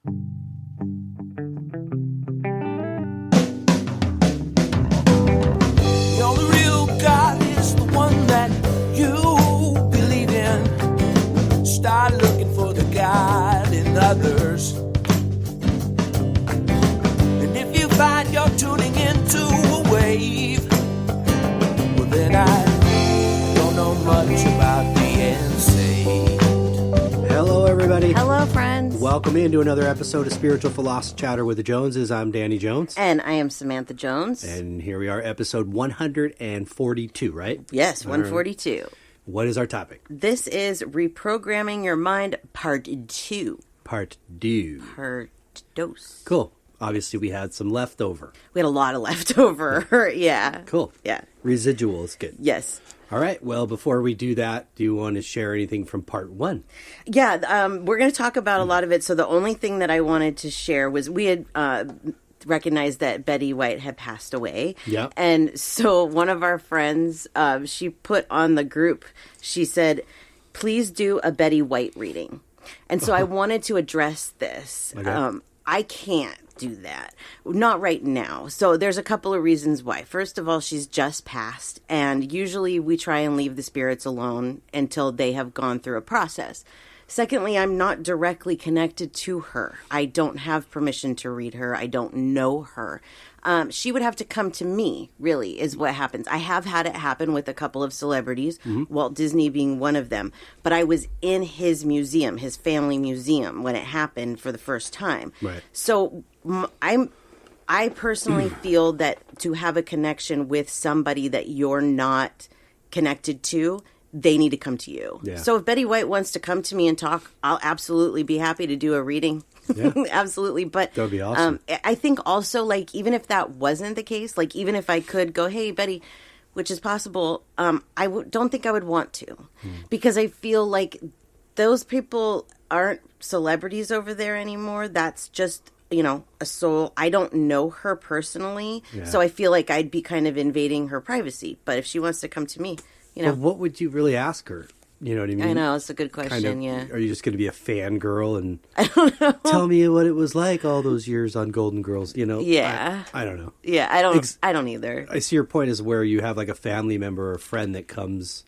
The only real God is the one that you believe in. Start looking for the God in others. And if you find you're tuning into a wave, well then I don't know much about being saved. Hello, everybody. Hello, friends. Welcome into another episode of Spiritual Philosophy Chatter with the Joneses. I'm Danny Jones. And I am Samantha Jones. And here we are, episode 142, right? Yes, 142. What is our topic? This is Reprogramming Your Mind, Part 2. Part 2. Part dos. Cool. Obviously, we had some leftover. We had a lot of leftover. Yeah. Cool. Yeah. Residual is good. Yes. All right. Well, before we do that, do you want to share anything from part 1? Yeah, we're going to talk about a lot of it. So the only thing that I wanted to share was we had recognized that Betty White had passed away. Yeah. And so one of our friends, she put on the group, she said, please do a Betty White reading. And so I wanted to address this. Okay. I can't do that. Not right now. So there's a couple of reasons why. First of all, she's just passed, and usually we try and leave the spirits alone until they have gone through a process. Secondly, I'm not directly connected to her. I don't have permission to read her. I don't know her. She would have to come to me, really, is what happens. I have had it happen with a couple of celebrities, Walt Disney being one of them. But I was in his museum, his family museum, when it happened for the first time. Right. So I personally feel that to have a connection with somebody that you're not connected to, they need to come to you. Yeah. So if Betty White wants to come to me and talk, I'll absolutely be happy to do a reading. Yeah. Absolutely. But that would be awesome. I think also, like, even if that wasn't the case, like, even if I could go, hey, Betty, which is possible, I don't think I would want to. Because I feel like those people aren't celebrities over there anymore. That's just, you know, a soul. I don't know her personally. Yeah. So I feel like I'd be kind of invading her privacy. But if she wants to come to me, you know. Well, what would you really ask her? You know what I mean? I know, it's a good question, yeah. Are you just going to be a fangirl and I don't know. tell me what it was like all those years on Golden Girls? You know? Yeah. I don't know. Yeah, I don't either. I see your point is where you have like a family member or a friend that comes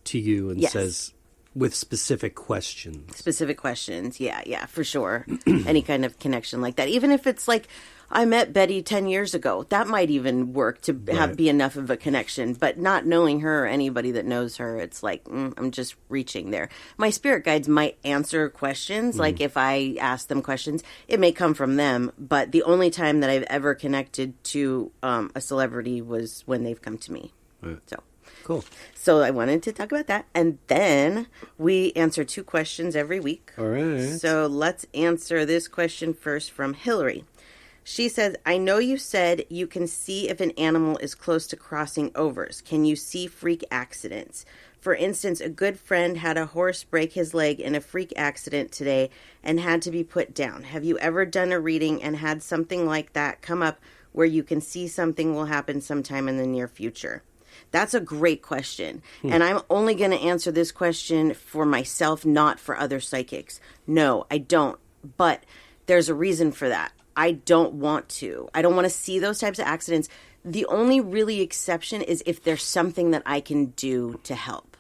to you and says with specific questions. Specific questions, yeah, for sure. Any kind of connection like that. Even if it's like, I met Betty 10 years ago. That might even work to be enough of a connection. But not knowing her or anybody that knows her, it's like, I'm just reaching there. My spirit guides might answer questions. Like if I ask them questions, it may come from them. But the only time that I've ever connected to a celebrity was when they've come to me. Right. So Cool. So I wanted to talk about that. And then we answer 2 questions every week. All right. So let's answer this question first from Hillary. She says, I know you said you can see if an animal is close to crossing overs. Can you see freak accidents? For instance, a good friend had a horse break his leg in a freak accident today and had to be put down. Have you ever done a reading and had something like that come up where you can see something will happen sometime in the near future? That's a great question. And I'm only going to answer this question for myself, not for other psychics. No, I don't. But there's a reason for that. I don't want to. I don't want to see those types of accidents. The only really exception is if there's something that I can do to help,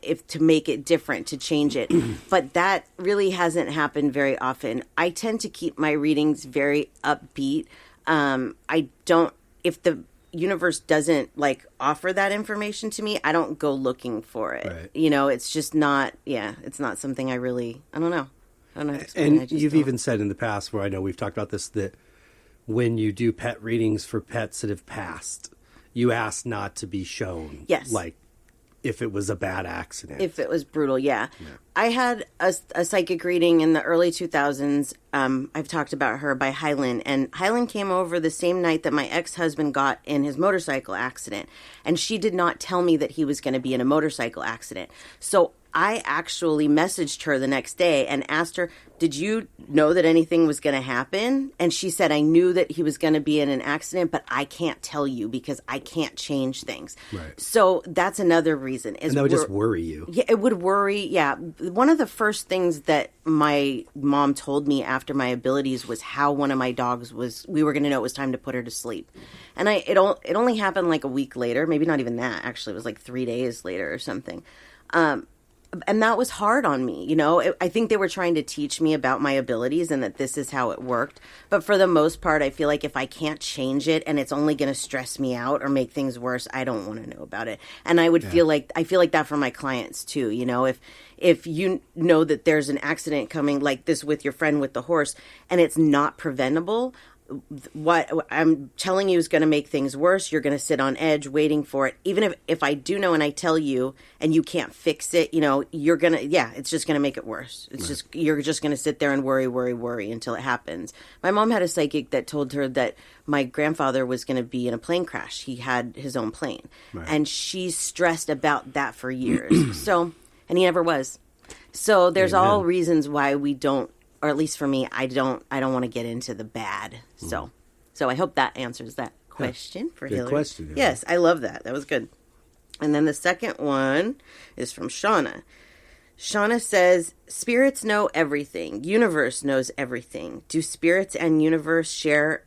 if to make it different, to change it. But that really hasn't happened very often. I tend to keep my readings very upbeat. I don't, if the universe doesn't like offer that information to me, I don't go looking for it. Right. You know, it's just not, it's not something I don't know. I don't know how to explain it. And you've even said in the past, where I know we've talked about this, that when you do pet readings for pets that have passed, you ask not to be shown. Yes. Like, if it was a bad accident. If it was brutal, yeah. I had a psychic reading in the early 2000s. I've talked about her by Hylan. And Hylan came over the same night that my ex-husband got in his motorcycle accident. And she did not tell me that he was going to be in a motorcycle accident. So I actually messaged her the next day and asked her, did you know that anything was going to happen? And she said, I knew that he was going to be in an accident, but I can't tell you because I can't change things. Right. So that's another reason. And that would just worry you. Yeah, it would worry. Yeah. One of the first things that my mom told me after my abilities was how one of my dogs we were going to know it was time to put her to sleep. And it only happened like a week later, maybe not even that. Actually, it was like 3 days later or something. And that was hard on me, you know. I think they were trying to teach me about my abilities and that this is how it worked. But for the most part, I feel like if I can't change it and it's only going to stress me out or make things worse, I don't want to know about it. And I feel like that for my clients too, you know. If you know that there's an accident coming like this with your friend with the horse and it's not preventable, what I'm telling you is going to make things worse. You're going to sit on edge waiting for it. Even if I do know and I tell you and you can't fix it, you know, you're going to, it's just going to make it worse. It's just, you're just going to sit there and worry until it happens. My mom had a psychic that told her that my grandfather was going to be in a plane crash. He had his own plane. Right. And she stressed about that for years. And he never was. So there's all reasons why we don't, or at least for me, I don't want to get into the bad. So I hope that answers that question for Hillary. Good question. Yeah. Yes, I love that. That was good. And then the second one is from Shauna. Shauna says, spirits know everything. Universe knows everything. Do spirits and universe share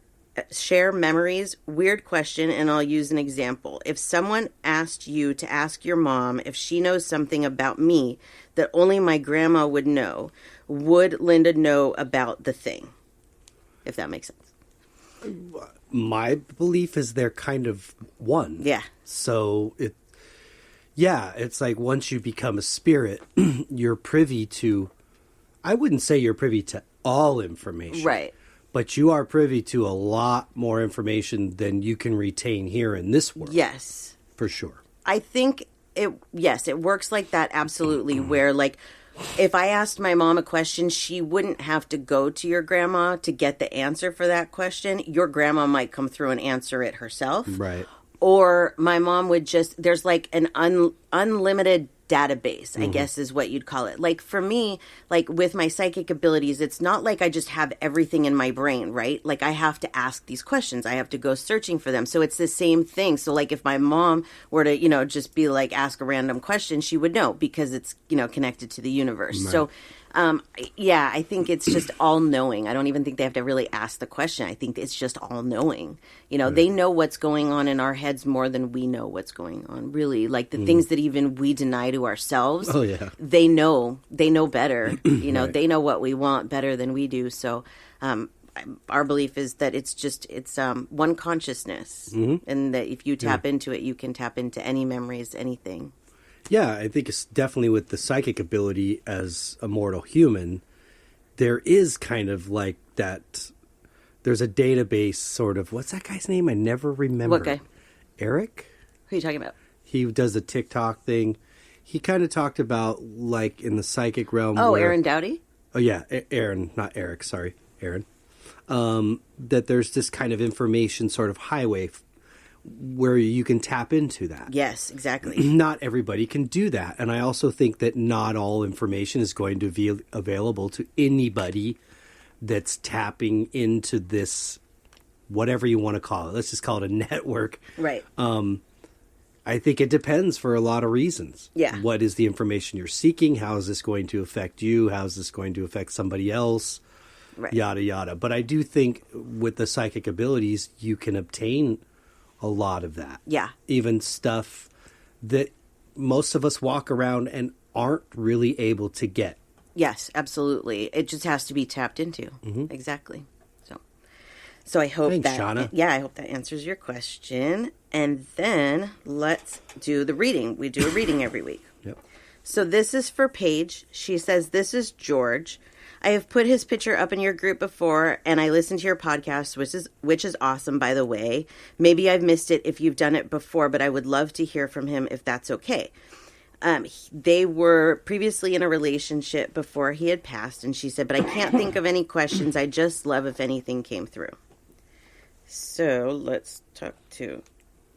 memories? Weird question, and I'll use an example. If someone asked you to ask your mom if she knows something about me that only my grandma would know, would Linda know about the thing? If that makes sense. My belief is they're kind of one. Yeah. So it's like once you become a spirit, you're privy to, I wouldn't say you're privy to all information. Right. But you are privy to a lot more information than you can retain here in this world. Yes. For sure. I think it works like that absolutely, where like if I asked my mom a question, she wouldn't have to go to your grandma to get the answer for that question. Your grandma might come through and answer it herself. Right. Or my mom would just, there's like an unlimited database, I guess is what you'd call it. Like for me, like with my psychic abilities, it's not like I just have everything in my brain, right? Like I have to ask these questions. I have to go searching for them. So it's the same thing. So like if my mom were to, you know, just be like, ask a random question, she would know because it's, you know, connected to the universe. Right. So I think it's just all knowing. I don't even think they have to really ask the question. I think it's just all knowing. You know, they know what's going on in our heads more than we know what's going on. Really, like the things that even we deny to ourselves. Oh yeah, they know better. You know, they know what we want better than we do. So, our belief is that it's one consciousness, and that if you tap into it, you can tap into any memories, anything. Yeah, I think it's definitely with the psychic ability as a mortal human, there is kind of like that, there's a database sort of, what's that guy's name? I never remember. What guy? Eric? Who are you talking about? He does a TikTok thing. He kind of talked about like in the psychic realm. Oh, Aaron Dowdy? Oh yeah, Aaron, not Eric, sorry, Aaron. That there's this kind of information sort of highway where you can tap into that. Yes, exactly. Not everybody can do that. And I also think that not all information is going to be available to anybody that's tapping into this, whatever you want to call it. Let's just call it a network. Right. I think it depends for a lot of reasons. Yeah. What is the information you're seeking? How is this going to affect you? How is this going to affect somebody else? Right. Yada, yada. But I do think with the psychic abilities, you can obtain a lot of that. Yeah. Even stuff that most of us walk around and aren't really able to get. Yes, absolutely. It just has to be tapped into. Exactly. So I hope Shauna. Yeah, I hope that answers your question. And then let's do the reading. We do a reading every week. Yep. So this is for Paige. She says, "This is George. I have put his picture up in your group before, and I listened to your podcast, which is awesome, by the way. Maybe I've missed it if you've done it before, but I would love to hear from him if that's okay." They were previously in a relationship before he had passed, and she said, "But I can't think of any questions. I just love if anything came through." So let's talk to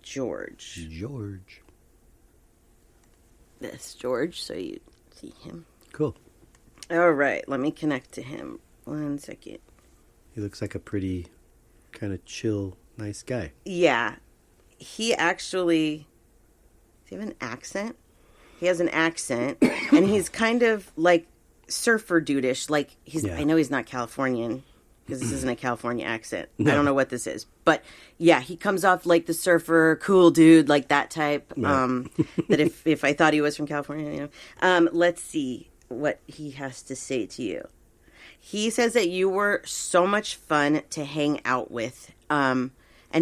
George. George. This George, so you see him. Cool. All right, let me connect to him. 1 second. He looks like a pretty kind of chill, nice guy. Yeah. He actually... Does he have an accent? He has an accent, and he's kind of like surfer dude-ish. Like, I know he's not Californian, because this isn't a California accent. No. I don't know what this is. But, yeah, he comes off like the surfer, cool dude, like that type. Right. That if I thought he was from California, let's see what he has to say to you. He says that you were so much fun to hang out with, and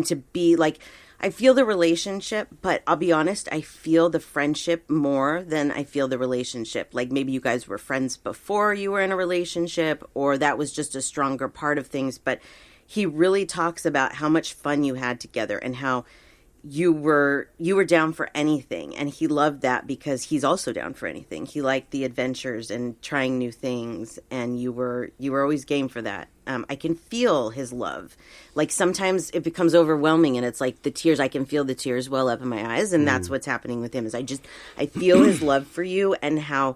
to be like... I feel the relationship, but I'll be honest, I feel the friendship more than I feel the relationship. Like maybe you guys were friends before you were in a relationship, or that was just a stronger part of things. But he really talks about how much fun you had together and how you were down for anything. And he loved that because he's also down for anything. He liked the adventures and trying new things, and you were always game for that. I can feel his love. Like sometimes it becomes overwhelming and it's like the tears, I can feel the tears well up in my eyes. And that's what's happening with him is I feel his love for you and how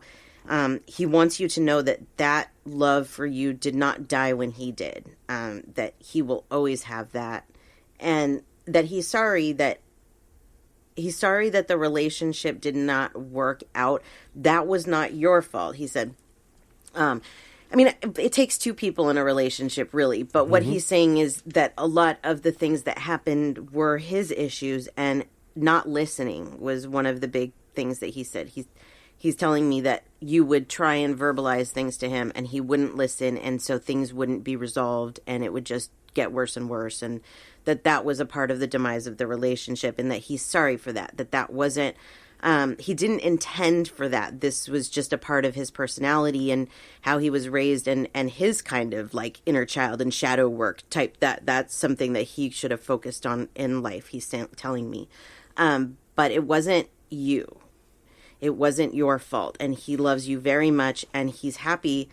he wants you to know that love for you did not die when he did. That he will always have that. And that he's sorry that the relationship did not work out. That was not your fault. He said, I mean, it takes two people in a relationship, really. But what he's saying is that a lot of the things that happened were his issues, and not listening was one of the big things that he said. He's telling me that you would try and verbalize things to him, and he wouldn't listen, and so things wouldn't be resolved, and it would just get worse and worse, and that was a part of the demise of the relationship, and that he's sorry for that. That wasn't... he didn't intend for that. This was just a part of his personality and how he was raised and his kind of like inner child and shadow work type. That's something that he should have focused on in life, he's telling me. But it wasn't you. It wasn't your fault. And he loves you very much, and he's happy.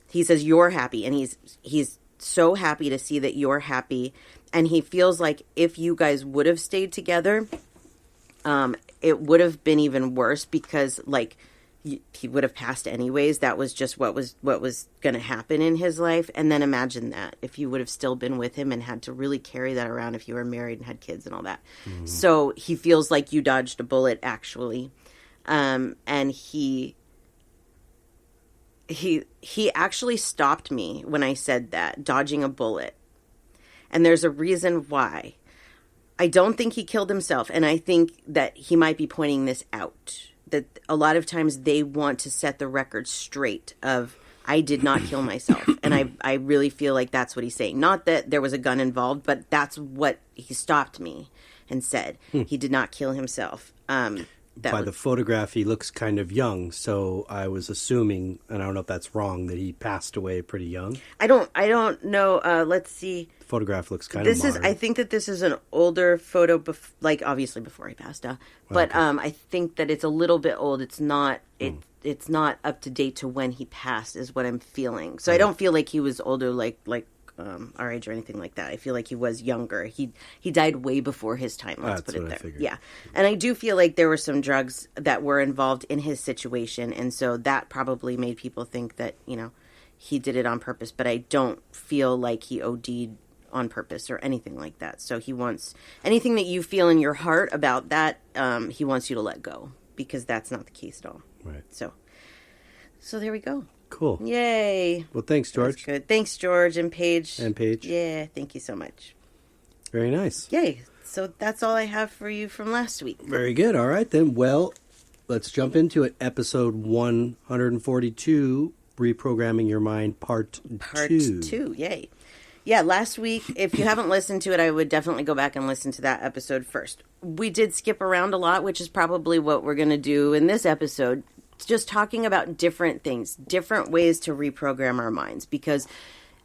He says you're happy, and he's so happy to see that you're happy. And he feels like if you guys would have stayed together, it would have been even worse because, like, he would have passed anyways. That was just what was going to happen in his life. And then imagine that if you would have still been with him and had to really carry that around if you were married and had kids and all that. Mm-hmm. So he feels like you dodged a bullet, actually. And he actually stopped me when I said that, dodging a bullet. And there's a reason why. I don't think he killed himself, and I think that he might be pointing this out, that a lot of times they want to set the record straight of, I did not kill myself, and I really feel like that's what he's saying. Not that there was a gun involved, but that's what he stopped me and said. He did not kill himself. By the photograph, he looks kind of young, so I was assuming, and I don't know if that's wrong, that he passed away pretty young. I don't know. Let's see. The photograph looks kind of modern. I think that this is an older photo, obviously before he passed out. But okay. I think that it's a little bit old. It's not. It's not up to date to when he passed, is what I'm feeling. So I don't feel like he was older, like our age or anything like that. I feel like he was younger. He died way before his time. Let's put it there. Yeah, and I do feel like there were some drugs that were involved in his situation, and so that probably made people think that he did it on purpose. But I don't feel like he OD'd on purpose or anything like that. So he wants anything that you feel in your heart about that. He wants you to let go, because that's not the case at all. Right. So there we go. Cool. Yay. Well, thanks, George. That's good. Thanks, George and Paige. Yeah, thank you so much. Very nice. Yay. So that's all I have for you from last week. Very good. All right, then. Well, let's jump into it. Episode 142, Reprogramming Your Mind, Part 2. Part 2. Yay. Yeah, last week, if you haven't listened to it, I would definitely go back and listen to that episode first. We did skip around a lot, which is probably what we're going to do in this episode. Just talking about different things, different ways to reprogram our minds, because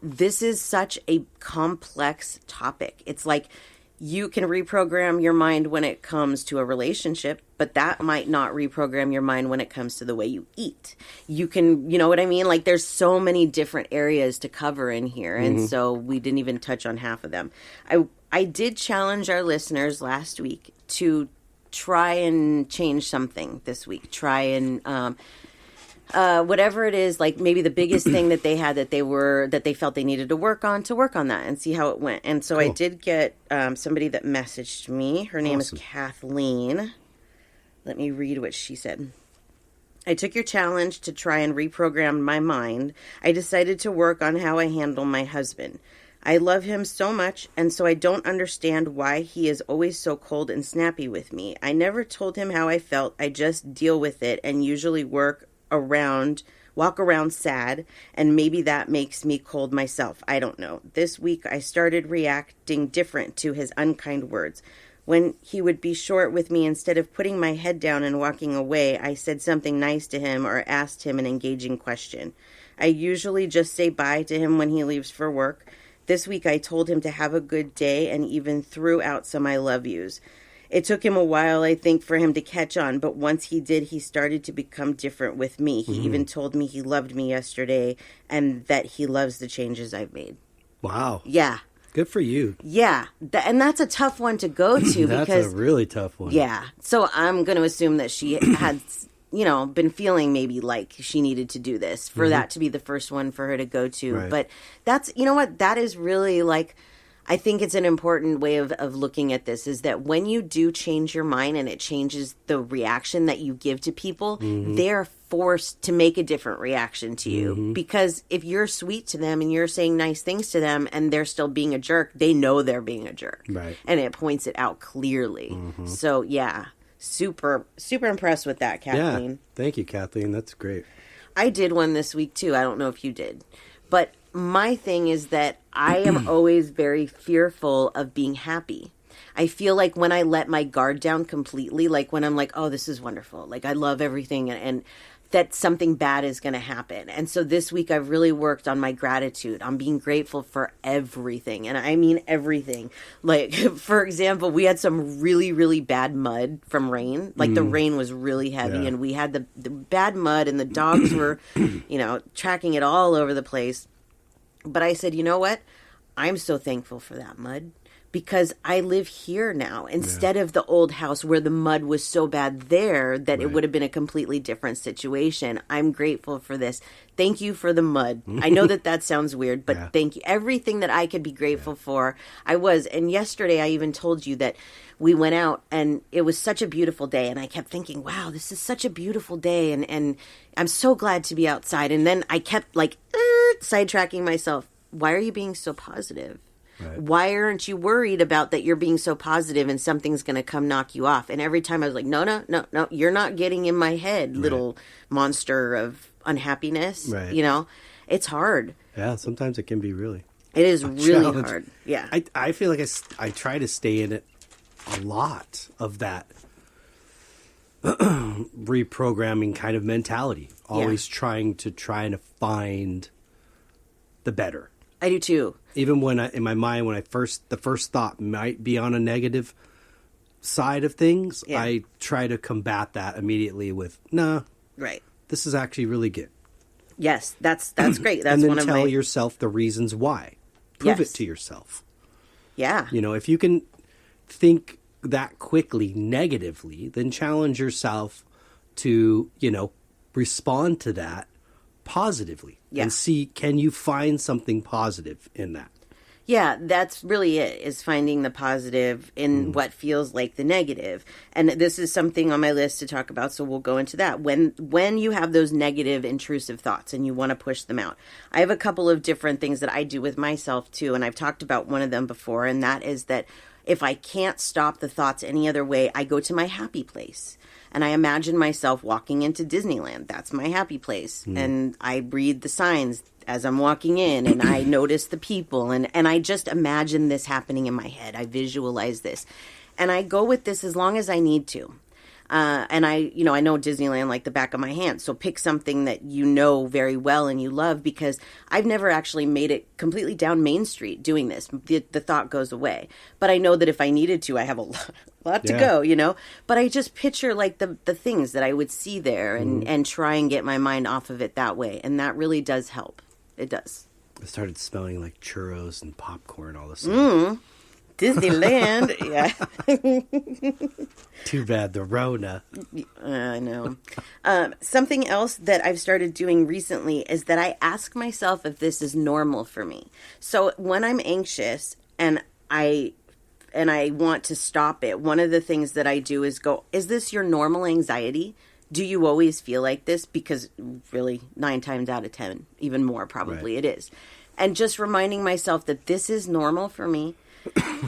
this is such a complex topic. It's like you can reprogram your mind when it comes to a relationship, but that might not reprogram your mind when it comes to the way you eat. You can, you know what I mean? Like there's so many different areas to cover in here, and so we didn't even touch on half of them. I did challenge our listeners last week to try and change something this week. Try and whatever it is, like maybe the biggest thing that they had that they felt they needed to work on that and see how it went. And so I did get somebody that messaged me. Her name is Kathleen. Let me read what she said. I took your challenge to try and reprogram my mind. I decided to work on how I handle my husband. I love him so much, and so I don't understand why he is always so cold and snappy with me. I never told him how I felt. I just deal with it and usually walk around sad, and maybe that makes me cold myself. I don't know. This week I started reacting different to his unkind words. When he would be short with me, instead of putting my head down and walking away, I said something nice to him or asked him an engaging question. I usually just say bye to him when he leaves for work. This week I told him to have a good day and even threw out some I love yous. It took him a while, I think, for him to catch on, but once he did, he started to become different with me. He even told me he loved me yesterday and that he loves the changes I've made. Wow. Yeah. Good for you. Yeah. And that's a tough one to go to That's because... a really tough one. Yeah. So I'm going to assume that she had... been feeling maybe like she needed to do this for that to be the first one for her to go to. Right. But that's, that is really like, I think it's an important way of looking at this is that when you do change your mind and it changes the reaction that you give to people, they're forced to make a different reaction to you. Because if you're sweet to them and you're saying nice things to them and they're still being a jerk, they know they're being a jerk. Right. And it points it out clearly. So, yeah. Super impressed with that, Kathleen. Yeah. Thank you, Kathleen. That's great. I did one this week, too. I don't know if you did. But my thing is that I am always very fearful of being happy. I feel like when I let my guard down completely, like when I'm like, oh, this is wonderful. Like, I love everything. And that something bad is going to happen. And so this week I've really worked on my gratitude, on being grateful for everything. And I mean everything. Like, for example, we had some really, really bad mud from rain. Like the rain was really heavy and we had the bad mud and the dogs were, tracking it all over the place. But I said, you know what? I'm so thankful for that mud. Because I live here now instead of the old house where the mud was so bad there that it would have been a completely different situation. I'm grateful for this. Thank you for the mud. I know that sounds weird, but thank you. Everything that I could be grateful for, I was. And yesterday I even told you that we went out and it was such a beautiful day. And I kept thinking, wow, this is such a beautiful day. And I'm so glad to be outside. And then I kept sidetracking myself. Why are you being so positive? Right. Why aren't you worried about that you're being so positive and something's going to come knock you off? And every time I was like, no, you're not getting in my head, little monster of unhappiness. Right. It's hard. Yeah, sometimes it can be really. It is really challenge. hard. Yeah. I feel like I try to stay in it a lot of that reprogramming kind of mentality. Always trying to find the better. I do too. Even when in my mind, the first thought might be on a negative side of things, I try to combat that immediately with, nah, right. This is actually really good. Yes, that's great. That's and then one of tell yourself the reasons why. Prove it to yourself. Yeah. If you can think that quickly negatively, then challenge yourself to, respond to that positively and see, can you find something positive in that? Yeah, that's really it, is finding the positive in what feels like the negative. And this is something on my list to talk about, so we'll go into that. When you have those negative, intrusive thoughts and you want to push them out, I have a couple of different things that I do with myself too, and I've talked about one of them before, and that is that if I can't stop the thoughts any other way, I go to my happy place. And I imagine myself walking into Disneyland. That's my happy place. And I read the signs as I'm walking in, and I notice the people. And I just imagine this happening in my head. I visualize this. And I go with this as long as I need to. And I know Disneyland like the back of my hand. So pick something that you know very well and you love, because I've never actually made it completely down Main Street doing this. The thought goes away. But I know that if I needed to, I have a lot to go, But I just picture like the things that I would see there and try and get my mind off of it that way. And that really does help. It does. I started smelling like churros and popcorn all of a sudden. Disneyland. Yeah. Too bad the Rona. I know. Something else that I've started doing recently is that I ask myself if this is normal for me. So when I'm anxious and I want to stop it, one of the things that I do is go, is this your normal anxiety? Do you always feel like this? Because really, 9 times out of 10, even more probably, right. It is. And just reminding myself that this is normal for me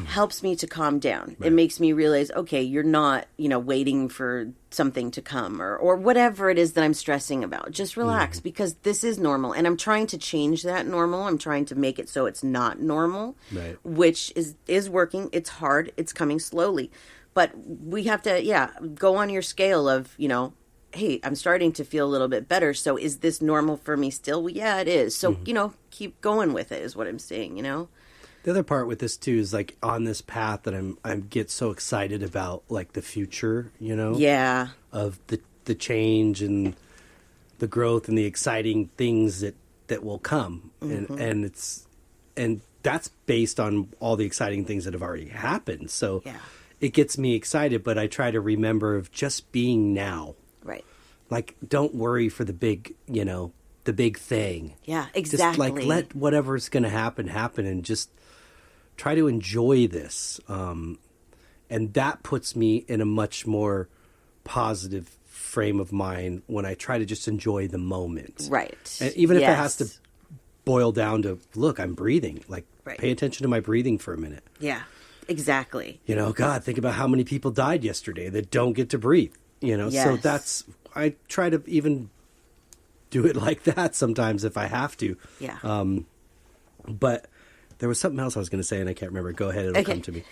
helps me to calm down. Right. It makes me realize, okay, you're not, waiting for something to come or whatever it is that I'm stressing about. Just relax because this is normal. And I'm trying to change that normal. I'm trying to make it so it's not normal, right. which is working. It's hard. It's coming slowly. But we have to, go on your scale of, hey, I'm starting to feel a little bit better. So is this normal for me still? Well, yeah, it is. So, keep going with it is what I'm saying, The other part with this too is like on this path that I get so excited about like the future, Yeah. Of the change and the growth and the exciting things that will come. And that's based on all the exciting things that have already happened. So it gets me excited, but I try to remember of just being now. Right. Like don't worry for the big, the big thing. Yeah, exactly. Just like let whatever's going to happen and just try to enjoy this. And that puts me in a much more positive frame of mind when I try to just enjoy the moment. Right. And even if it has to boil down to, look, I'm breathing. Like, pay attention to my breathing for a minute. Yeah, exactly. God, think about how many people died yesterday that don't get to breathe. So I try to even do it like that sometimes if I have to. Yeah. But there was something else I was going to say, and I can't remember. Go ahead. It'll come to me.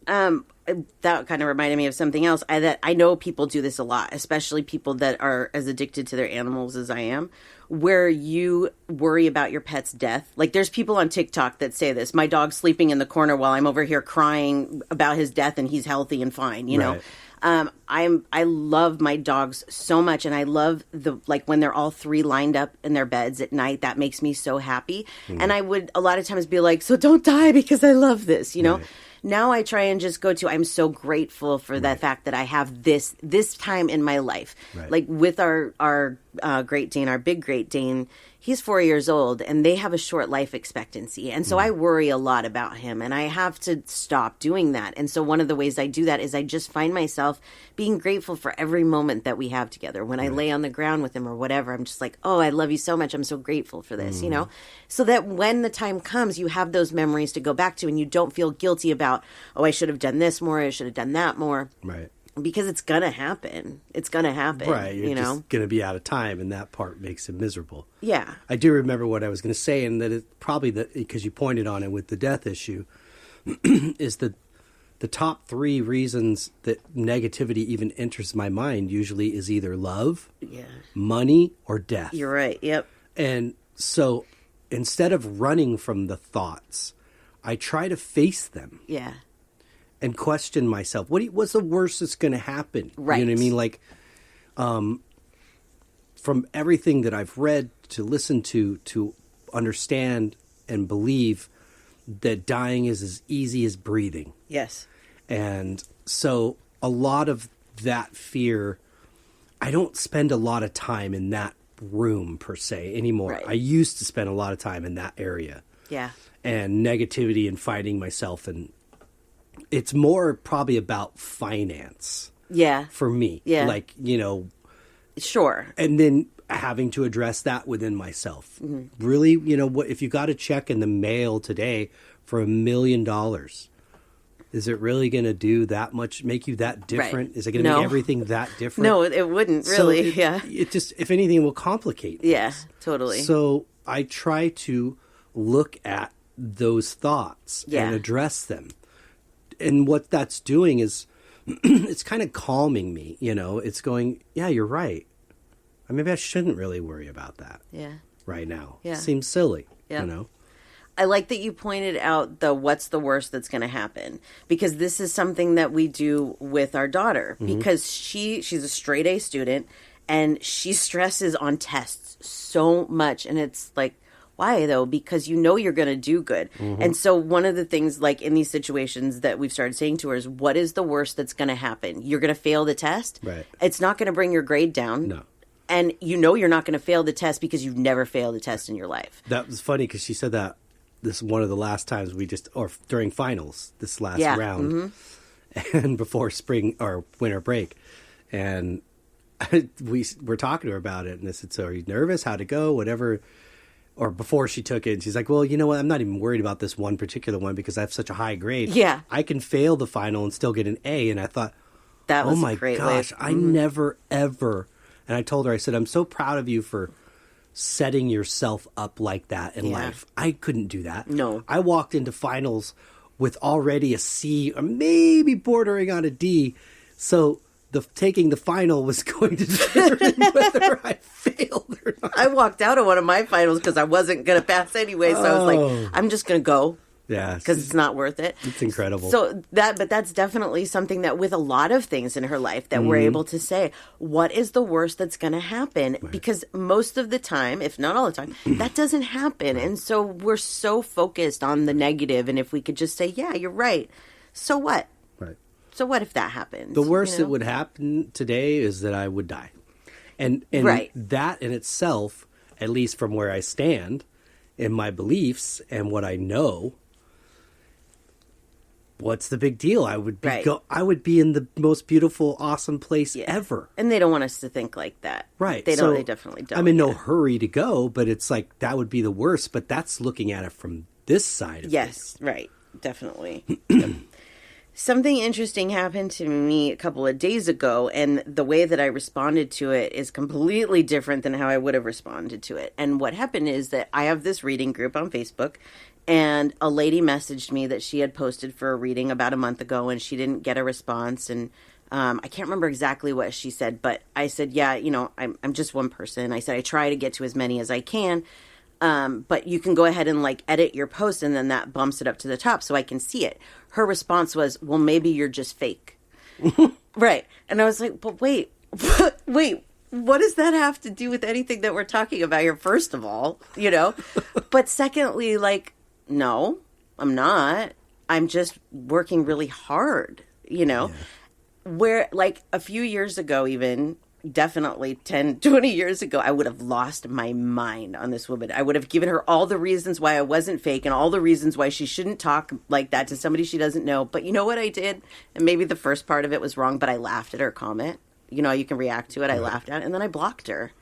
That kind of reminded me of something else. I know people do this a lot, especially people that are as addicted to their animals as I am, where you worry about your pet's death. Like there's people on TikTok that say this. My dog's sleeping in the corner while I'm over here crying about his death and he's healthy and fine, know? I love my dogs so much, and I love when they're all 3 lined up in their beds at night. That makes me so happy. And I would a lot of times be like, so don't die because I love this, Right. Now I try and just go to, I'm so grateful for the fact that I have this time in my life. Right. Like with our Great Dane, our big Great Dane, he's 4 years old and they have a short life expectancy. And so I worry a lot about him and I have to stop doing that. And so one of the ways I do that is I just find myself being grateful for every moment that we have together. When I lay on the ground with him or whatever, I'm just like, oh, I love you so much. I'm so grateful for this, so that when the time comes, you have those memories to go back to and you don't feel guilty about, oh, I should have done this more. I should have done that more. Right. Because it's going to happen. It's going to happen. Right. You're just going to be out of time, and that part makes it miserable. Yeah. I do remember what I was going to say, and that it probably, because you pointed on it with the death issue, is that the top 3 reasons that negativity even enters my mind usually is either love, money, or death. You're right. Yep. And so instead of running from the thoughts, I try to face them. Yeah. And question myself, what's the worst that's going to happen? Right. You know what I mean? Like, from everything that I've read, to listen to understand and believe that dying is as easy as breathing. Yes. And so a lot of that fear, I don't spend a lot of time in that room per se anymore. Right. I used to spend a lot of time in that area. Yeah. And negativity and fighting myself, and it's more probably about finance. Yeah. For me. Yeah. Like, Sure. And then having to address that within myself. Mm-hmm. Really, what if you got a check in the mail today for $1 million? Is it really going to do that much, make you that different? Right. Is it going to make everything that different? No, it wouldn't really. So it just, if anything, it will complicate things. Yeah, totally. So I try to look at those thoughts and address them. And what that's doing is it's kind of calming me, It's going, yeah, you're right. Maybe I shouldn't really worry about that right now. Yeah. Seems silly, I like that you pointed out what's the worst that's going to happen, because this is something that we do with our daughter, because she's a straight A student and she stresses on tests so much. And it's like, Why, though? Because you know you're going to do good. And so one of the things, like in these situations that we've started saying to her is, what is the worst that's going to happen? You're going to fail the test? Right. It's not going to bring your grade down. No. And you know you're not going to fail the test because you've never failed a test in your life. That was funny because she said that this is one of the last times or during finals, this last round, and before spring or winter break. And we were talking to her about it, and I said, so are you nervous? How'd it go? Whatever. Or before she took it, and she's like, well, you know what? I'm not even worried about this one particular one because I have such a high grade. Yeah. I can fail the final and still get an A. And I thought, That was oh my a great gosh, way. I never, ever. And I told her, I said, I'm so proud of you for setting yourself up like that in life. I couldn't do that. No. I walked into finals with already a C or maybe bordering on a D. So taking the final was going to determine whether I failed or not. I walked out of one of my finals because I wasn't going to pass anyway. So I was like, I'm just going to go. Yeah. Because it's not worth it. It's incredible. So but that's definitely something that with a lot of things in her life that we're able to say, what is the worst that's going to happen? Right. Because most of the time, if not all the time, that doesn't happen. And so we're so focused on the negative. And if we could just say, yeah, you're right. So what? Right. So what if that happens? The worst that would happen today is that I would die. And right. that in itself, at least from where I stand in my beliefs and what I know, what's the big deal? I would be I would be in the most beautiful, awesome place ever. And they don't want us to think like that. Right. They don't. They definitely don't. I'm in no hurry to go, but it's like that would be the worst. But that's looking at it from this side of things. Right. Definitely. Something interesting happened to me a couple of days ago, and the way that I responded to it is completely different than how I would have responded to it. And what happened is that I have this reading group on Facebook, and a lady messaged me that she had posted for a reading about a month ago, and she didn't get a response. And I can't remember exactly what she said, but I said, yeah, I'm just one person. I said, I try to get to as many as I can. But you can go ahead and edit your post, and then that bumps it up to the top so I can see it. Her response was, well, maybe you're just fake. Right. And I was like, but wait, what does that have to do with anything that we're talking about here? First of all, but secondly, no, I'm not. I'm just working really hard, where a few years ago, even definitely 10, 20 years ago, I would have lost my mind on this woman. I would have given her all the reasons why I wasn't fake and all the reasons why she shouldn't talk like that to somebody she doesn't know. But you know what I did? And maybe the first part of it was wrong, but I laughed at her comment. You can react to it. I laughed at it, and then I blocked her.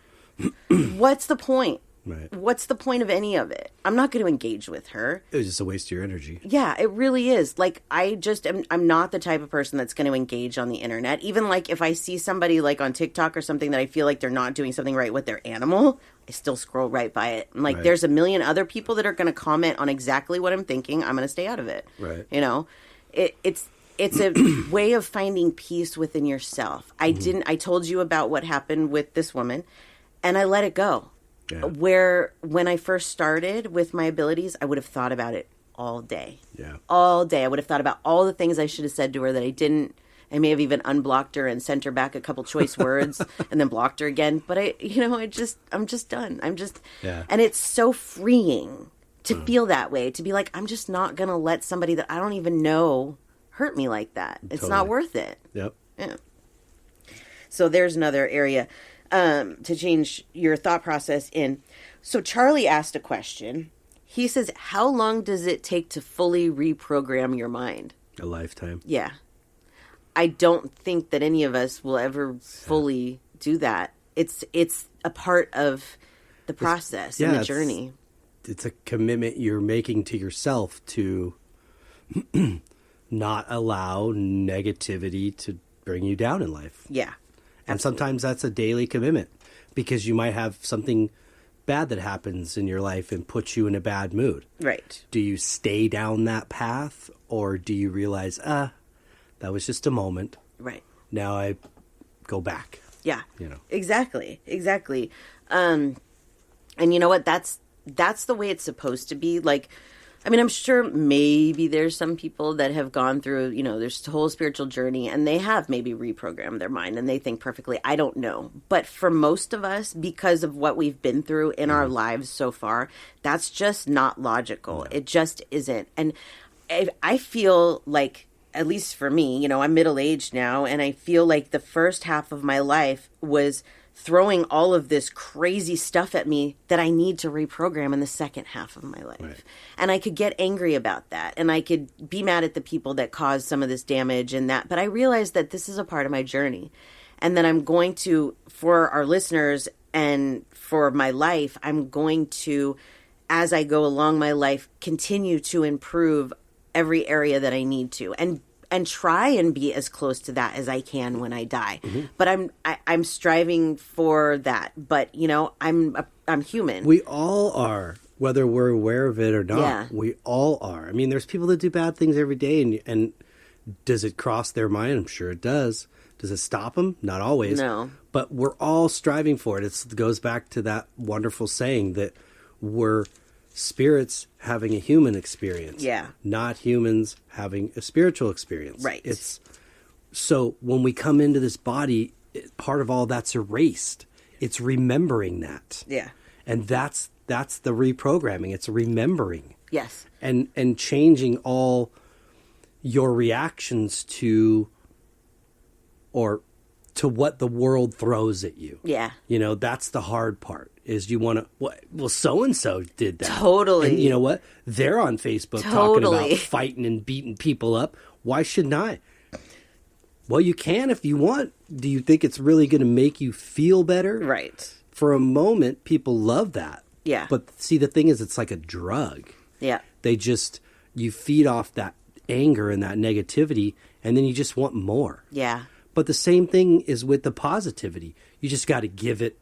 What's the point? Right. What's the point of any of it? I'm not going to engage with her. It was just a waste of your energy. Yeah, it really is. I'm not the type of person that's going to engage on the internet. Even if I see somebody on TikTok or something that I feel like they're not doing something right with their animal, I still scroll right by it. And right. There's a million other people that are going to comment on exactly what I'm thinking. I'm going to stay out of it. Right. It's a way of finding peace within yourself. I told you about what happened with this woman, and I let it go. Yeah. Where when I first started with my abilities, I would have thought about it all day. Yeah. All day. I would have thought about all the things I should have said to her that I didn't. I may have even unblocked her and sent her back a couple choice words and then blocked her again. But I'm just done. And it's so freeing to feel that way, to be like, I'm just not going to let somebody that I don't even know hurt me like that. It's not worth it. Yep. Yeah. So there's another area to change your thought process in. So Charlie asked a question. He says, how long does it take to fully reprogram your mind? A lifetime. Yeah. I don't think that any of us will ever fully do that. It's a part of the process and the journey. It's a commitment you're making to yourself to not allow negativity to bring you down in life. Yeah. And sometimes that's a daily commitment because you might have something bad that happens in your life and puts you in a bad mood. Right. Do you stay down that path or do you realize, that was just a moment. Right. Now I go back. Yeah. Exactly. And you know what? That's the way it's supposed to be. I mean, I'm sure maybe there's some people that have gone through, this whole spiritual journey and they have maybe reprogrammed their mind and they think perfectly. I don't know. But for most of us, because of what we've been through in our lives so far, that's just not logical. It just isn't. And I feel like, at least for me, I'm middle-aged now, and I feel like the first half of my life was throwing all of this crazy stuff at me that I need to reprogram in the second half of my life. Right. And I could get angry about that. And I could be mad at the people that caused some of this damage and that. But I realized that this is a part of my journey. And that I'm going to, for our listeners and for my life, I'm going to, as I go along my life, continue to improve every area that I need to. And try and be as close to that as I can when I die. Mm-hmm. But I'm striving for that. But I'm human. We all are, whether we're aware of it or not. Yeah. We all are. I mean, there's people that do bad things every day, and does it cross their mind? I'm sure it does. Does it stop them? Not always. No. But we're all striving for it. It goes back to that wonderful saying that we're spirits having a human experience, not humans having a spiritual experience. Right. So when we come into this body, part of all that's erased. It's remembering that. Yeah. And that's the reprogramming. It's remembering. Yes. And changing all your reactions to what the world throws at you. Yeah. That's the hard part. Is you want to, well, so-and-so did that. Totally. And you know what? They're on Facebook talking about fighting and beating people up. Why shouldn't I? Well, you can if you want. Do you think it's really going to make you feel better? Right. For a moment, people love that. Yeah. But see, the thing is, it's like a drug. Yeah. You feed off that anger and that negativity, and then you just want more. Yeah. But the same thing is with the positivity. You just got to give it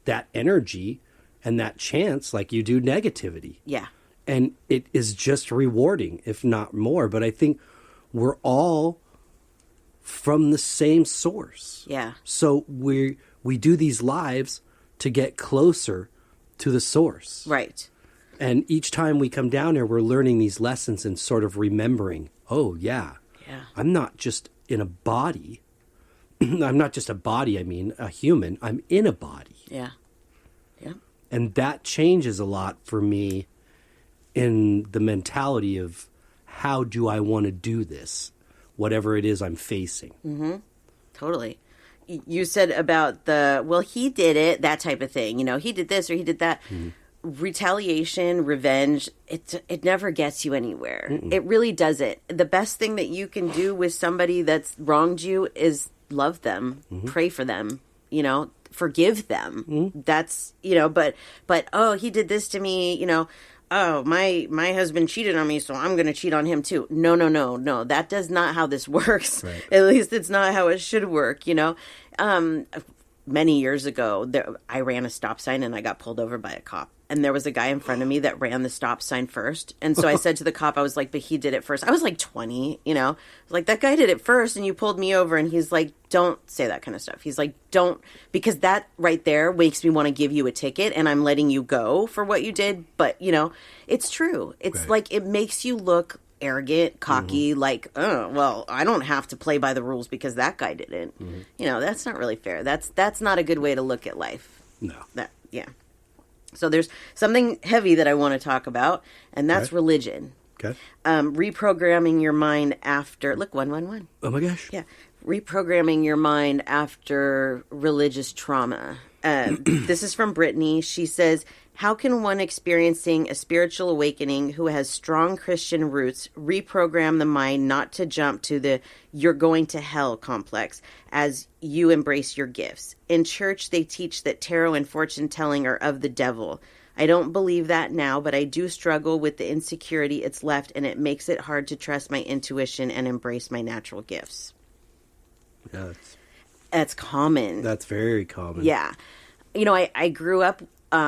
that energy and that chance like you do negativity. Yeah. And it is just rewarding, if not more. But I think we're all from the same source. Yeah. So we do these lives to get closer to the source. Right. And each time we come down here, we're learning these lessons and sort of remembering, oh, yeah. I'm not just in a body. I'm not just a body, a human. I'm in a body. Yeah. Yeah. And that changes a lot for me in the mentality of how do I want to do this, whatever it is I'm facing. Mm-hmm. Totally. You said about he did it, that type of thing. He did this or he did that. Mm-hmm. Retaliation, revenge, it never gets you anywhere. Mm-mm. It really doesn't. The best thing that you can do with somebody that's wronged you is love them, pray for them, forgive them. Mm-hmm. That's, but oh, he did this to me, oh, my husband cheated on me, so I'm going to cheat on him too. No. That does not how this works. Right. At least it's not how it should work, Many years ago, I ran a stop sign and I got pulled over by a cop. And there was a guy in front of me that ran the stop sign first. And so I said to the cop, I was like, but he did it first. I was like 20, I was like, that guy did it first and you pulled me over. And he's like, don't say that kind of stuff. He's like, don't, because that right there makes me want to give you a ticket and I'm letting you go for what you did. But, it's true. It's right. Like, it makes you look arrogant, cocky, like, oh, well, I don't have to play by the rules because that guy didn't. Mm-hmm. That's not really fair. That's not a good way to look at life. No. Yeah. So there's something heavy that I want to talk about, and that's religion. Okay. Reprogramming your mind after... Look, 111. Oh, my gosh. Yeah. Reprogramming your mind after religious trauma. This is from Brittany. She says, how can one experiencing a spiritual awakening who has strong Christian roots reprogram the mind not to jump to the you're going to hell complex as you embrace your gifts? In church, they teach that tarot and fortune telling are of the devil. I don't believe that now, but I do struggle with the insecurity it's left, and it makes it hard to trust my intuition and embrace my natural gifts. Yeah, that's common. That's very common. Yeah. I grew up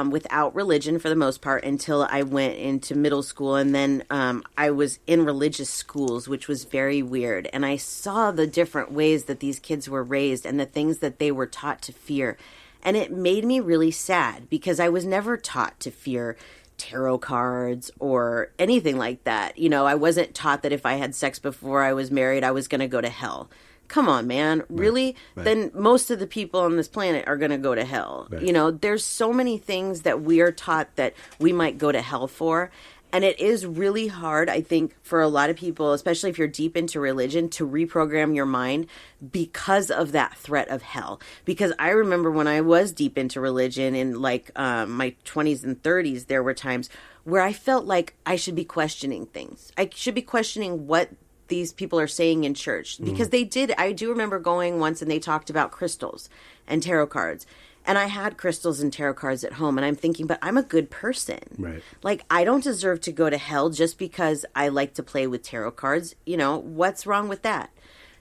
without religion for the most part until I went into middle school. And then I was in religious schools, which was very weird. And I saw the different ways that these kids were raised and the things that they were taught to fear. And it made me really sad because I was never taught to fear tarot cards or anything like that. You know, I wasn't taught that if I had sex before I was married, I was going to go to hell. Come on, man. Really? Right. Then most of the people on this planet are going to go to hell. Right. You know, there's so many things that we are taught that we might go to hell for. And it is really hard, I think, for a lot of people, especially if you're deep into religion, to reprogram your mind because of that threat of hell. Because I remember when I was deep into religion in like my 20s and 30s, there were times where I felt like I should be questioning things. I should be questioning what these people are saying in church. Because they did. I do remember going once and they talked about crystals and tarot cards. And I had crystals and tarot cards at home, and I'm thinking, but I'm a good person. Right. Like, I don't deserve to go to hell just because I like to play with tarot cards. You know, what's wrong with that?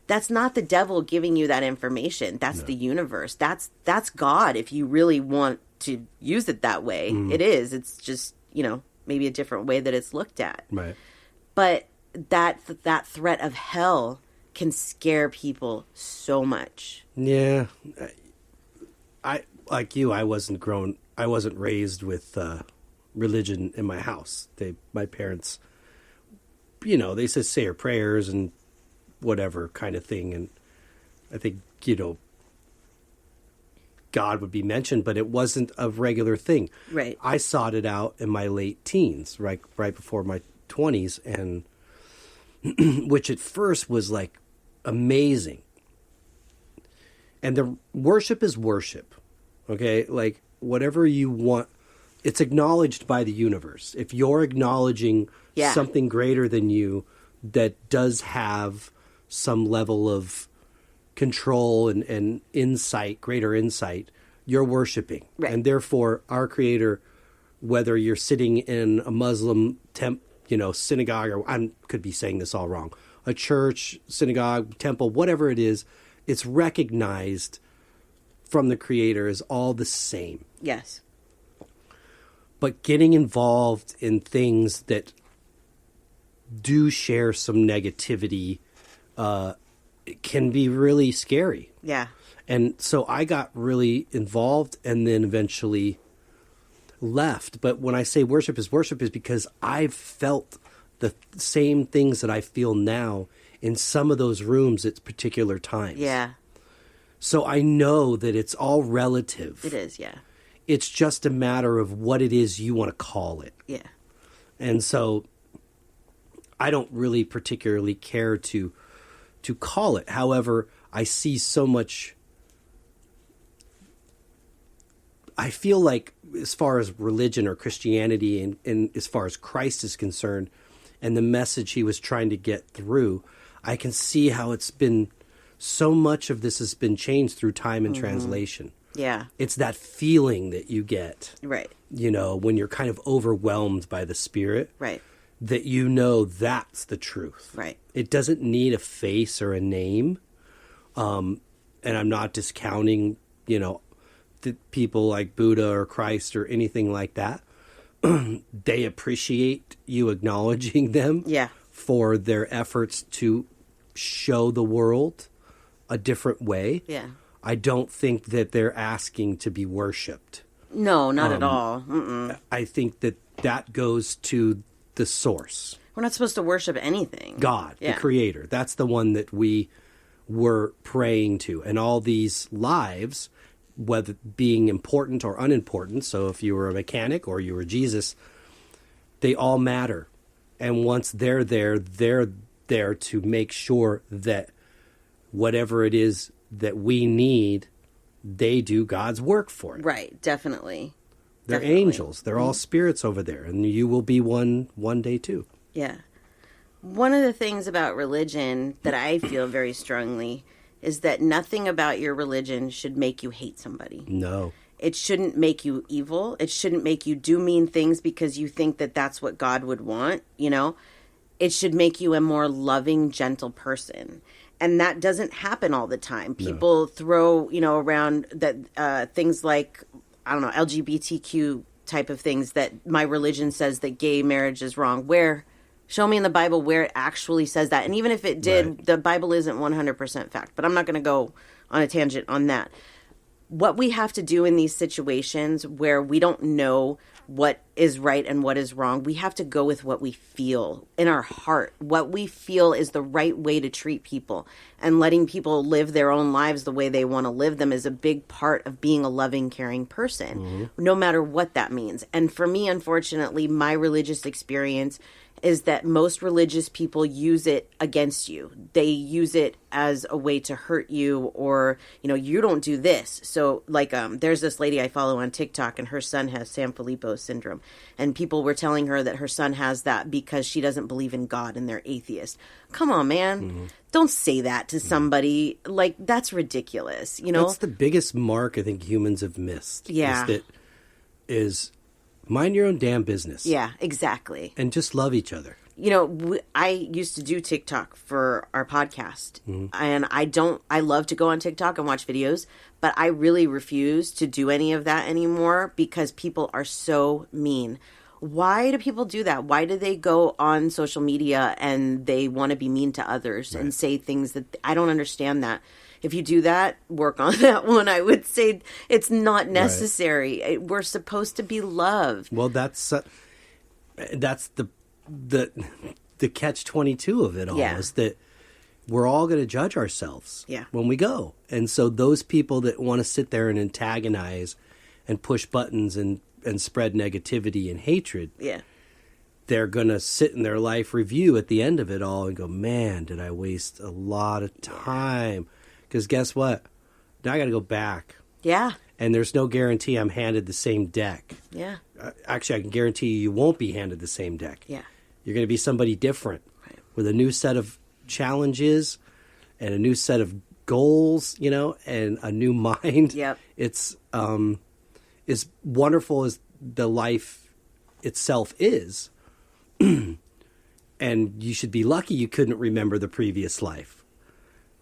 That's not the devil giving you that information. That's the universe. That's God, if you really want to use it that way. It is. It's just, you know, maybe a different way that it's looked at. Right. But that threat of hell can scare people so much. Yeah. I like you, I wasn't raised with religion in my house. My parents, you know, they said say your prayers and whatever kind of thing. And I think, you know, God would be mentioned, but it wasn't a regular thing. Right. I sought it out in my late teens, right before my 20s, and which at first was like amazing. And the worship is worship. Okay, like whatever you want, it's acknowledged by the universe. If you're acknowledging something greater than you that does have some level of control and insight, greater insight, you're worshiping. Right. And therefore, our Creator, whether you're sitting in a Muslim synagogue, or I could be saying this all wrong, a church, synagogue, temple, whatever it is, it's recognized from the Creator is all the same. Yes. But getting involved in things that do share some negativity can be really scary. Yeah. And so I got really involved and then eventually left. But when I say worship is because I've felt the same things that I feel now in some of those rooms at particular times. Yeah. So I know that it's all relative. It is, yeah. It's just a matter of what it is you want to call it. Yeah. And so I don't really particularly care to call it. However, I see so much. I feel like as far as religion or Christianity and as far as Christ is concerned and the message he was trying to get through, I can see how it's been, so much of this has been changed through time and translation. Yeah. It's that feeling that you get, Right. you know, when you're kind of overwhelmed by the Spirit, Right. that you know that's the truth. Right. It doesn't need a face or a name. And I'm not discounting, you know, the people like Buddha or Christ or anything like that. They appreciate you acknowledging them for their efforts to show the world a different way. Yeah. I don't think that they're asking to be worshipped. No, not at all. Mm-mm. I think that goes to the source. We're not supposed to worship anything. God, the Creator. That's the one that we were praying to. And all these lives, whether being important or unimportant, so if you were a mechanic or you were Jesus, they all matter. And once they're there to make sure that whatever it is that we need, they do God's work for it. Right, definitely. They're angels. They're all spirits over there, and you will be one day too. Yeah. One of the things about religion that I feel very strongly is that nothing about your religion should make you hate somebody. No. It shouldn't make you evil. It shouldn't make you do mean things because you think that that's what God would want, you know? It should make you a more loving, gentle person. And that doesn't happen all the time. People throw, you know, around that things like, I don't know, LGBTQ type of things that my religion says that gay marriage is wrong. Where, show me in the Bible where it actually says that. And even if it did, the Bible isn't 100% fact. But I'm not going to go on a tangent on that. What we have to do in these situations where we don't know what is right and what is wrong. We have to go with what we feel in our heart. What we feel is the right way to treat people, and letting people live their own lives the way they want to live them is a big part of being a loving, caring person, no matter what that means. And for me, unfortunately, my religious experience is that most religious people use it against you. They use it as a way to hurt you, or, you don't do this. So like, there's this lady I follow on TikTok, and her son has Sanfilippo syndrome. And people were telling her that her son has that because she doesn't believe in God and they're atheist. Come on, man. Don't say that to somebody. Like, that's ridiculous. That's the biggest mark I think humans have missed. Yeah. Is mind your own damn business. Yeah, exactly. And just love each other. I used to do TikTok for our podcast, and I love to go on TikTok and watch videos, but I really refuse to do any of that anymore because people are so mean. Why do people do that? Why do they go on social media and they want to be mean to others and say things that I don't understand that? If you do that, work on that one. I would say it's not necessary. Right. We're supposed to be loved. Well, that's the catch-22 of it all, is that we're all going to judge ourselves when we go. And so those people that want to sit there and antagonize and push buttons and spread negativity and hatred, they're going to sit in their life review at the end of it all and go, man, did I waste a lot of time? Because guess what? Now I got to go back. Yeah. And there's no guarantee I'm handed the same deck. Yeah. Actually, I can guarantee you won't be handed the same deck. Yeah. You're going to be somebody different with a new set of challenges and a new set of goals, and a new mind. Yep. It's as wonderful as the life itself is. And you should be lucky you couldn't remember the previous life.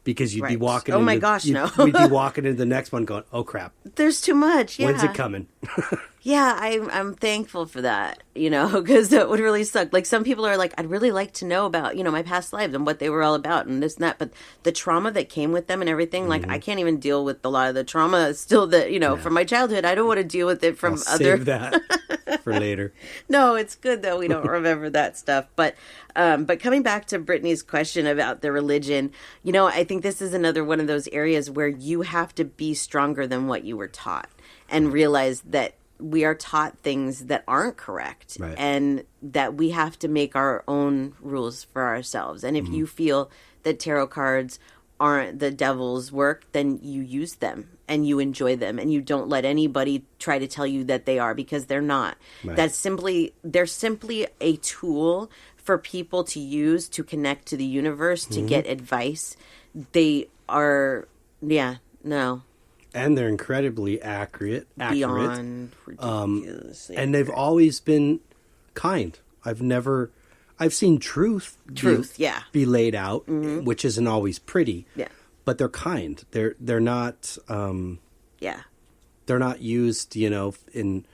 Because you'd be walking. Oh my gosh, no! We'd be walking into the next one, going, "Oh crap! There's too much. Yeah. When's it coming?" Yeah, I'm thankful for that. Because that would really suck. Like, some people are like, I'd really like to know about my past lives and what they were all about and this and that. But the trauma that came with them and everything, like, I can't even deal with a lot of the trauma still that from my childhood. I don't want to deal with it from other. Save that for later. No, it's good that we don't remember that stuff. But coming back to Brittany's question about the religion, I think this is another one of those areas where you have to be stronger than what you were taught and realize that we are taught things that aren't correct, and that we have to make our own rules for ourselves. And if you feel that tarot cards aren't the devil's work, then you use them and you enjoy them, and you don't let anybody try to tell you that they are, because they're not. They're simply a tool for people to use to connect to the universe, to get advice. They are, no. And they're incredibly accurate. Beyond ridiculous. And they've always been kind. I've seen truth be laid out, which isn't always pretty. Yeah. But they're kind. They're not they're not used, in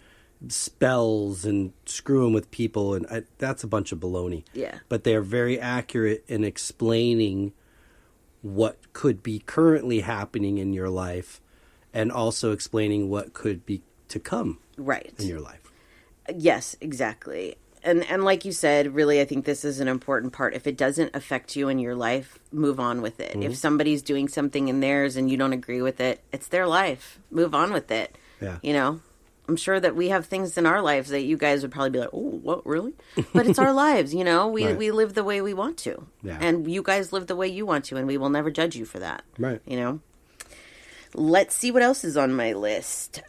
spells and screwing with people, and that's a bunch of baloney. Yeah. But they're very accurate in explaining what could be currently happening in your life, and also explaining what could be to come in your life. Yes, exactly. And like you said, really, I think this is an important part. If it doesn't affect you in your life, move on with it. If somebody's doing something in theirs and you don't agree with it, it's their life. Move on with it. Yeah. I'm sure that we have things in our lives that you guys would probably be like, oh, what, really? But it's our lives, We live the way we want to. Yeah. And you guys live the way you want to, and we will never judge you for that. Right. Let's see what else is on my list.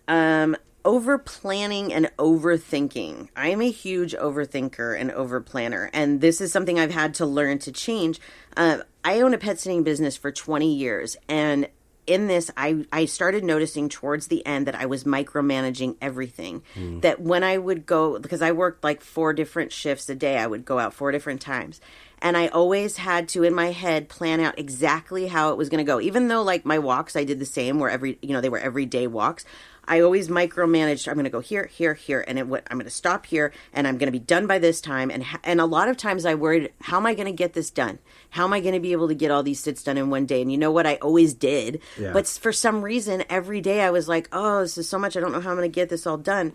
Over-planning and overthinking. I am a huge overthinker and over-planner, and this is something I've had to learn to change. I own a pet sitting business for 20 years, and in this, I started noticing towards the end that I was micromanaging everything. That when I would go, because I worked like 4 different shifts a day, I would go out 4 different times. And I always had to, in my head, plan out exactly how it was going to go. Even though, like, my walks, I did the same, where they were everyday walks. I always micromanaged. I'm going to go here, here, here, and I'm going to stop here, and I'm going to be done by this time. And a lot of times I worried, how am I going to get this done? How am I going to be able to get all these sits done in one day? And you know what? I always did. Yeah. But for some reason, every day I was like, oh, this is so much. I don't know how I'm going to get this all done.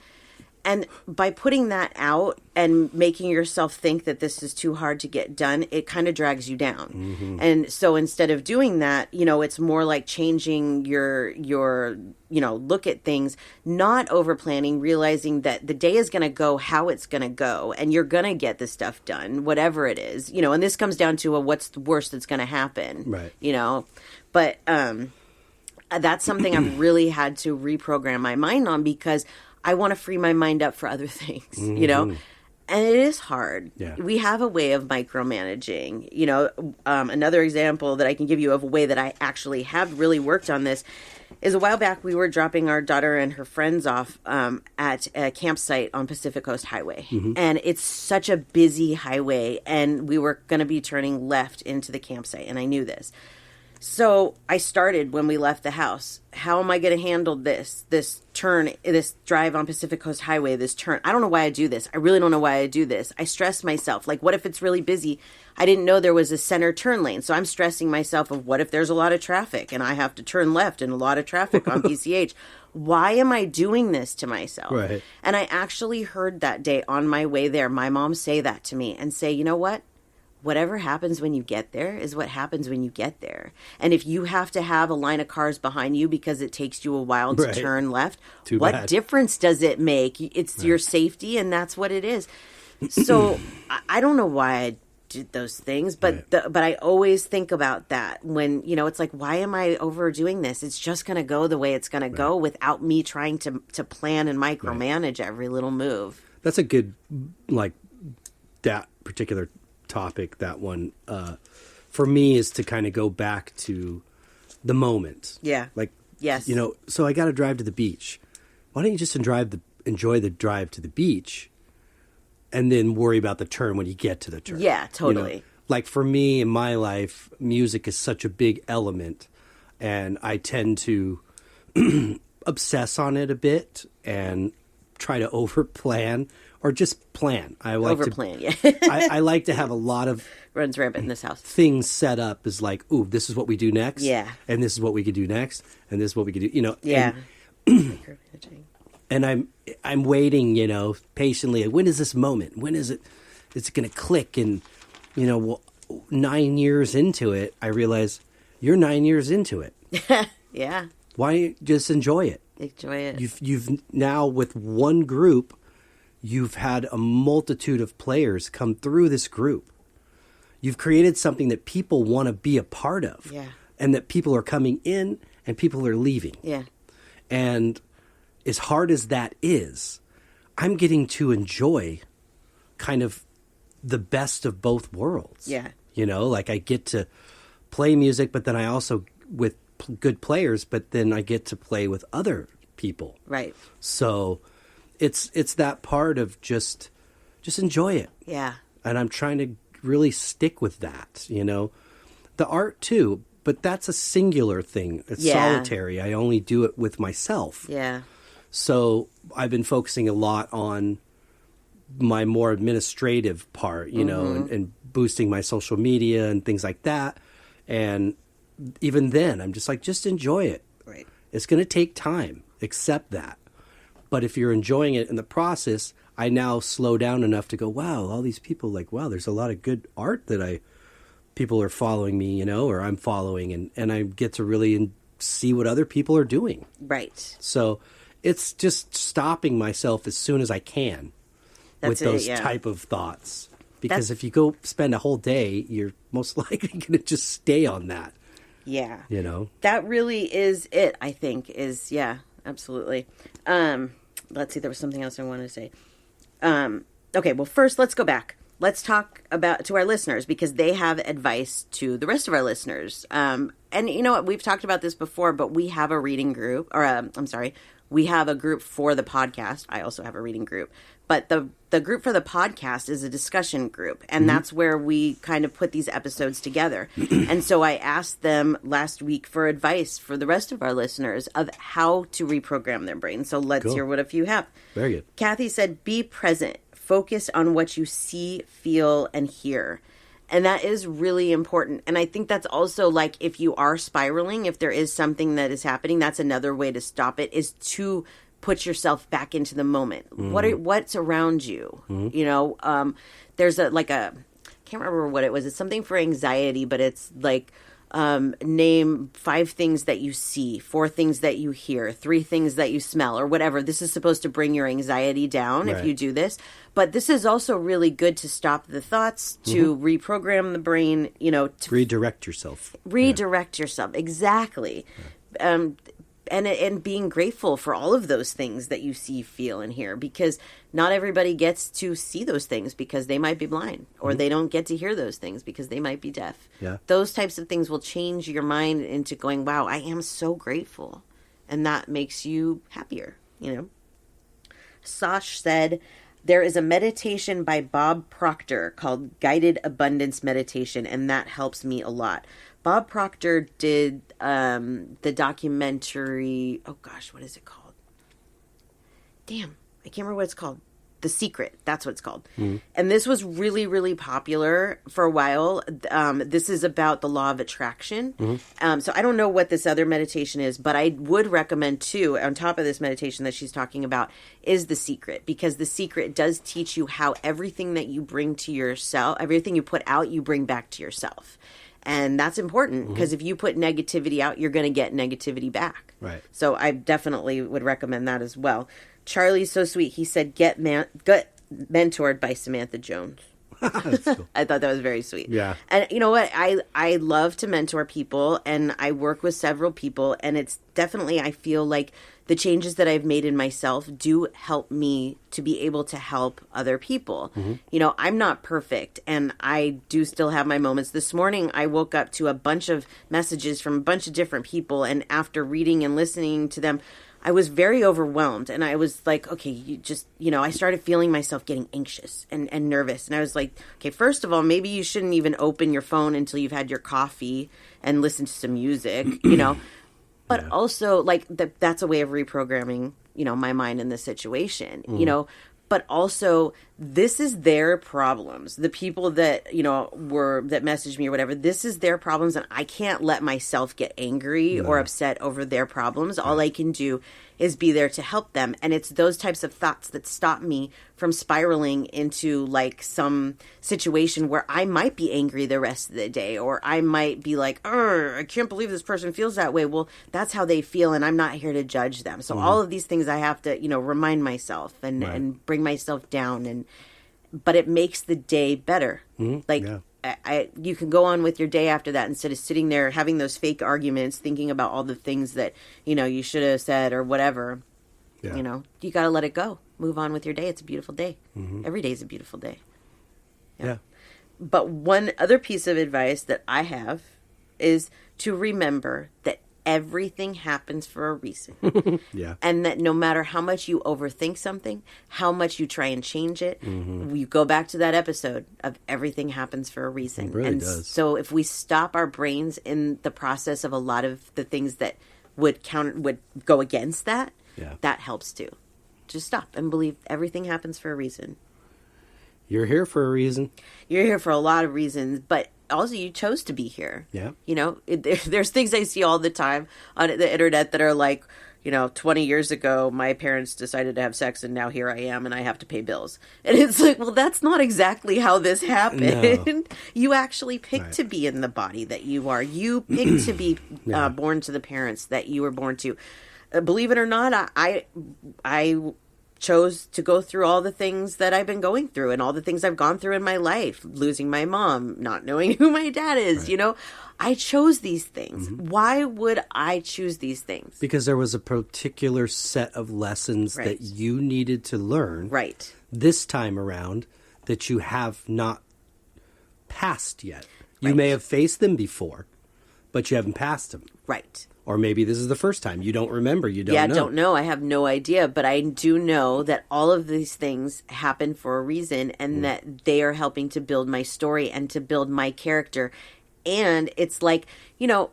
And by putting that out and making yourself think that this is too hard to get done, it kind of drags you down. Mm-hmm. And so instead of doing that, it's more like changing your look at things, not over planning, realizing that the day is going to go how it's going to go, and you're going to get the stuff done, whatever it is, and this comes down to what's the worst that's going to happen. Right. But that's something I've really had to reprogram my mind on, because I want to free my mind up for other things, Mm-hmm. And it is hard. Yeah. We have a way of micromanaging. Another example that I can give you of a way that I actually have really worked on this is a while back we were dropping our daughter and her friends off at a campsite on Pacific Coast Highway. Mm-hmm. And it's such a busy highway, and we were going to be turning left into the campsite, and I knew this. So I started when we left the house. How am I going to handle this turn, this drive on Pacific Coast Highway, this turn? I don't know why I do this. I really don't know why I do this. I stress myself. Like, what if it's really busy? I didn't know there was a center turn lane. So I'm stressing myself of what if there's a lot of traffic and I have to turn left and a lot of traffic on PCH? Why am I doing this to myself? Right. And I actually heard that day on my way there, my mom say that to me and say, you know what? Whatever happens when you get there is what happens when you get there. And if you have to have a line of cars behind you because it takes you a while to turn left, what difference does it make? It's your safety, and that's what it is. So I don't know why I did those things, but but I always think about that when, it's like, why am I overdoing this? It's just going to go the way it's going to go without me trying to plan and micromanage every little move. That's a good, that particular topic, that one for me is to kind of go back to the moment. Yes. So I got to drive to the beach. Why don't you just enjoy the drive to the beach and then worry about the turn when you get to the turn? Yeah, totally. Like for me in my life, music is such a big element, and I tend to obsess on it a bit and try to overplan or just plan. I like overplan, I like to have a lot of runs rampant in this house. Things set up as like, ooh, this is what we do next. Yeah. And this is what we could do next. And this is what we could do, Yeah. And I'm waiting, patiently. When is this moment? When is it's going to click? And, 9 years into it, I realize you're 9 years into it. Yeah. Why just enjoy it? Enjoy it. You've now with one group, you've had a multitude of players come through this group. You've created something that people want to be a part of. Yeah. And that people are coming in and people are leaving. Yeah. And as hard as that is, I'm getting to enjoy kind of the best of both worlds. Yeah. I get to play music, but then I also, with good players, but then I get to play with other people. Right. So it's that part of just enjoy it. Yeah. And I'm trying to really stick with that, The art too, but that's a singular thing. It's solitary. I only do it with myself. Yeah. So I've been focusing a lot on my more administrative part, and boosting my social media and things like that. And even then, I'm just like, just enjoy it. Right. It's going to take time. Accept that. But if you're enjoying it in the process, I now slow down enough to go, wow, all these people, wow, there's a lot of good art that people are following me, or I'm following, and I get to really see what other people are doing. Right. So it's just stopping myself as soon as I can with those type of thoughts. Because if you go spend a whole day, you're most likely going to just stay on that. Yeah. That really is it, I think, absolutely. Let's see, there was something else I wanted to say. Okay, well, first, let's go back. Let's talk to our listeners, because they have advice to the rest of our listeners. And you know what? We've talked about this before, but we have a reading group, we have a group for the podcast. I also have a reading group. But the group for the podcast is a discussion group, and that's where we kind of put these episodes together. And so I asked them last week for advice for the rest of our listeners of how to reprogram their brain. So let's hear what a few have. Very good. Kathy said, be present. Focus on what you see, feel, and hear. And that is really important. And I think that's also like if you are spiraling, if there is something that is happening, that's another way to stop it, is to put yourself back into the moment. What's around you? You know, there's I can't remember what it was. It's something for anxiety, but it's like, name 5 things that you see, 4 things that you hear, 3 things that you smell, or whatever. This is supposed to bring your anxiety down if you do this. But this is also really good to stop the thoughts, to reprogram the brain, you know. To redirect yourself. Redirect yourself, exactly. Yeah. And being grateful for all of those things that you see, feel, and hear, because not everybody gets to see those things because they might be blind, or they don't get to hear those things because they might be deaf. Yeah. Those types of things will change your mind into going, wow, I am so grateful. And that makes you happier, you know. Sash said, there is a meditation by Bob Proctor called Guided Abundance Meditation, and that helps me a lot. Bob Proctor did the documentary, oh gosh, what is it called? Damn, I can't remember what it's called. The Secret, that's what it's called. And this was really, really popular for a while. This is about the law of attraction. So I don't know what this other meditation is, but I would recommend too, on top of this meditation that she's talking about, is The Secret. Because The Secret does teach you how everything that you bring to yourself, everything you put out, you bring back to yourself. And that's important because if you put negativity out, you're going to get negativity back. Right. So I definitely would recommend that as well. Charlie's so sweet. He said, get mentored by Samantha Jones. That's cool. I thought that was very sweet. Yeah. And you know what? I love to mentor people, and I work with several people, and it's definitely, I feel like the changes that I've made in myself do help me to be able to help other people. You know, I'm not perfect, and I do still have my moments. This morning, I woke up to a bunch of messages from a bunch of different people, and after reading and listening to them, I was very overwhelmed, and I was like, okay, I started feeling myself getting anxious and nervous. And I was like, okay, first of all, maybe you shouldn't even open your phone until you've had your coffee and listen to some music, you know. But also, like, that's a way of reprogramming, you know, my mind in this situation, you know. But also, this is their problems. The people that, you know, that messaged me or whatever, this is their problems, and I can't let myself get angry or upset over their problems. All I can do is be there to help them. And it's those types of thoughts that stop me from spiraling into, like, some situation where I might be angry the rest of the day, or I might be like, I can't believe this person feels that way. Well, that's how they feel, and I'm not here to judge them. So all of these things I have to, you know, remind myself and bring myself down, but it makes the day better. You can go on with your day after that instead of sitting there having those fake arguments, thinking about all the things that, you know, you should have said or whatever. You know, you got to let it go. Move on with your day. It's a beautiful day. Every day is a beautiful day. Yeah. But one other piece of advice that I have is to remember that everything happens for a reason. And that no matter how much you overthink something, how much you try and change it, you go back to that episode of everything happens for a reason. It really does. So if we stop our brains in the process of a lot of the things that would go against that, that helps too. Just stop and believe everything happens for a reason. You're here for a reason. You're here for a lot of reasons, but also you chose to be here. Yeah. You know, there's things I see all the time on the internet that are like, you know, 20 years ago, my parents decided to have sex and now here I am and I have to pay bills. And it's like, well, that's not exactly how this happened. No. You actually picked to be in the body that you are. You picked to be born to the parents that you were born to. Believe it or not, I chose to go through all the things that I've been going through and all the things I've gone through in my life, losing my mom, not knowing who my dad is, you know, I chose these things. Why would I choose these things? Because there was a particular set of lessons that you needed to learn this time around that you have not passed yet. You may have faced them before, but you haven't passed them. Right. Or maybe this is the first time. You don't remember. You don't know. Yeah, I don't know. I have no idea. But I do know that all of these things happen for a reason and that they are helping to build my story and to build my character. And it's like, you know,